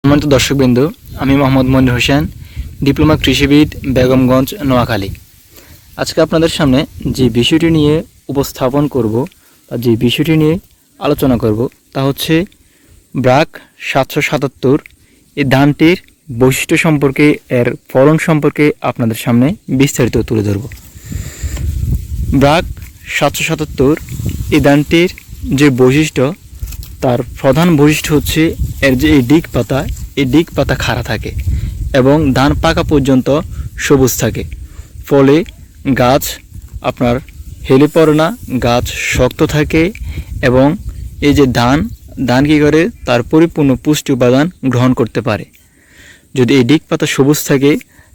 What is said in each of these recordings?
সম্মানিত দর্শকবৃন্দ, আমি মোহাম্মদ মনির হোসেন, ডিপ্লোমা কৃষিবিদ, বেগমগঞ্জ, নোয়াখালী। আজকে আপনাদের সামনে যে বিষয়টি নিয়ে উপস্থাপন করব বা যে বিষয়টি নিয়ে আলোচনা করব তা হচ্ছে ব্রাক 777। এই ধানটির বৈশিষ্ট্য সম্পর্কে, এর ফলন সম্পর্কে আপনাদের সামনে বিস্তারিত তুলে ধরব। ব্রাক 777 এই ধানটির যে বৈশিষ্ট্য, তার প্রধান বৈশিষ্ট্য হচ্ছে এর যে এই ডিগ পাতা খাড়া থাকে এবং ধান পাকা পর্যন্ত সবুজ থাকে। ফলে গাছ আপনার হেলে পড়ে না, গাছ শক্ত থাকে এবং এই যে ধান কী করে তার পরিপূর্ণ পুষ্টি উপাদান গ্রহণ করতে পারে। যদি এই ডিগ পাতা সবুজ থাকে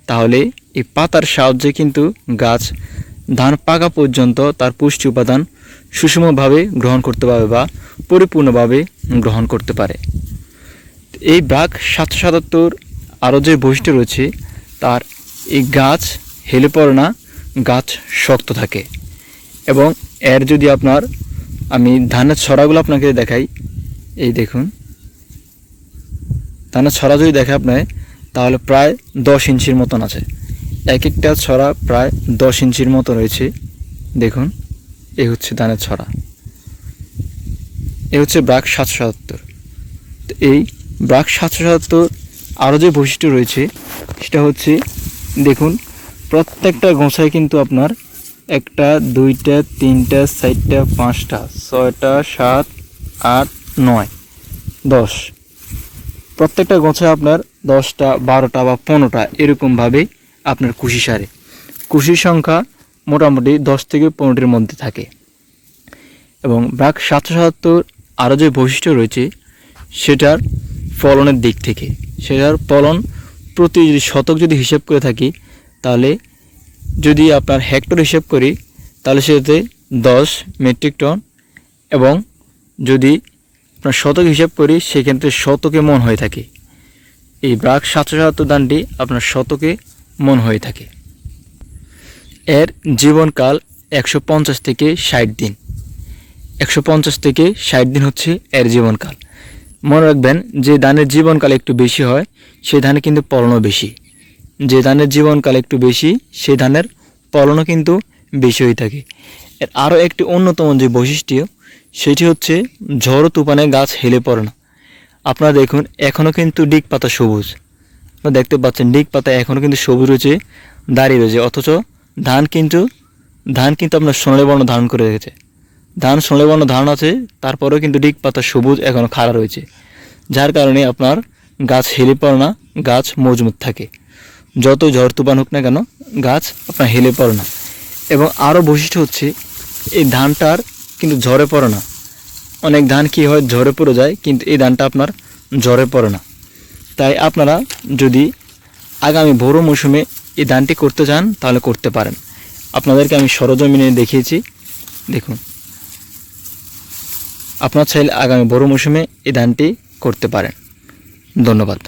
তাহলে এই পাতার সাহায্যে কিন্তু গাছ ধান পাকা পর্যন্ত তার পুষ্টি উপাদান সুষমভাবে গ্রহণ করতে পারবে বা পরিপূর্ণভাবে গ্রহণ করতে পারে। এই ব্রাক 777 আরও যে বৈশিষ্ট্য রয়েছে, তার এই গাছ হেলে পড়ে না, গাছ শক্ত থাকে এবং এর যদি আমি ধানের ছড়াগুলো আপনাকে দেখাই, এই দেখুন ধানের ছড়া যদি দেখে আপনার, তাহলে প্রায় 10 ইঞ্চির মতন আছে। এক একটা ছড়া প্রায় 10 ইঞ্চির মতো রয়েছে। দেখুন, এই হচ্ছে ধানের ছড়া, এই হচ্ছে ব্রাক 777। তো এই ব্রাক 777 আরও যে বৈশিষ্ট্য রয়েছে সেটা হচ্ছে, দেখুন প্রত্যেকটা গোছায় কিন্তু আপনার 1টা 2টা 3টা 4টা 5টা 6টা 7 8 9 10, প্রত্যেকটা গোছায় আপনার 10টা 12টা বা 15টা এরকমভাবে আপনার কুশি সারে। কুশির সংখ্যা মোটামুটি 10 থেকে 15টির মধ্যে থাকে। এবং ব্রাক 777 আরও যে বৈশিষ্ট্য রয়েছে সেটার ফলনের দিক থেকে, সেটার ফলন প্রতি শতক যদি হিসাব করে থাকি, তাহলে যদি আপনার হেক্টর হিসাব করি তাহলে সেটাতে 10 মেট্রিক টন, এবং যদি আপনার শতক হিসাব করি সেক্ষেত্রে শতকে মন হয়ে থাকে। এই ব্রাক 777 ধানটি আপনার শতকে মন হয়ে থাকে। এর জীবনকাল 150 থেকে 60 দিন। 150 থেকে 60 দিন হচ্ছে এর জীবনকাল। মনে রাখবেন, যে ধানের জীবনকাল একটু বেশি হয় সেই ধানে কিন্তু ফলনও বেশি। যে ধানের জীবনকাল একটু বেশি সেই ধানের ফলনও কিন্তু বেশি হয়ে থাকে। এর আরও একটি অন্যতম যে বৈশিষ্ট্য, সেটি হচ্ছে ঝড় তুফানে গাছ হেলে পড়ে না। আপনারা দেখুন, এখনও কিন্তু ডিগ পাতা সবুজ, আপনারা দেখতে পাচ্ছেন ডিগ পাতা এখনও কিন্তু সবুজ রয়েছে, দাঁড়িয়ে রয়েছে, অথচ ধান কিন্তু আপনার সোনালী বর্ণ ধারণ করে রেখেছে। ধান সোনালী বর্ণ ধারণ আছে, তারপরেও কিন্তু ডিগ পাতা সবুজ এখনও খাড়া রয়েছে, যার কারণে আপনার গাছ হেলে পড়ে না, গাছ মজবুত থাকে। যত ঝড় তুফান হোক না কেন গাছ আপনার হেলে পড়ে না। এবং আরও বৈশিষ্ট্য হচ্ছে, এই ধানটার কিন্তু ঝড়ে পড়ে না। অনেক ধান কী হয়, ঝড়ে পড়ে যায়, কিন্তু এই ধানটা আপনার ঝড়ে পড়ে না। তাই আপনারা যদি আগামী বোরো মৌসুমে এই ধানটি করতে চান তাহলে করতে পারেন। আপনাদেরকে আমি সরজমিনে দেখিয়েছি, দেখুন আপনার চাইলে আগামী বোরো মৌসুমে এই ধানটি করতে পারেন। ধন্যবাদ।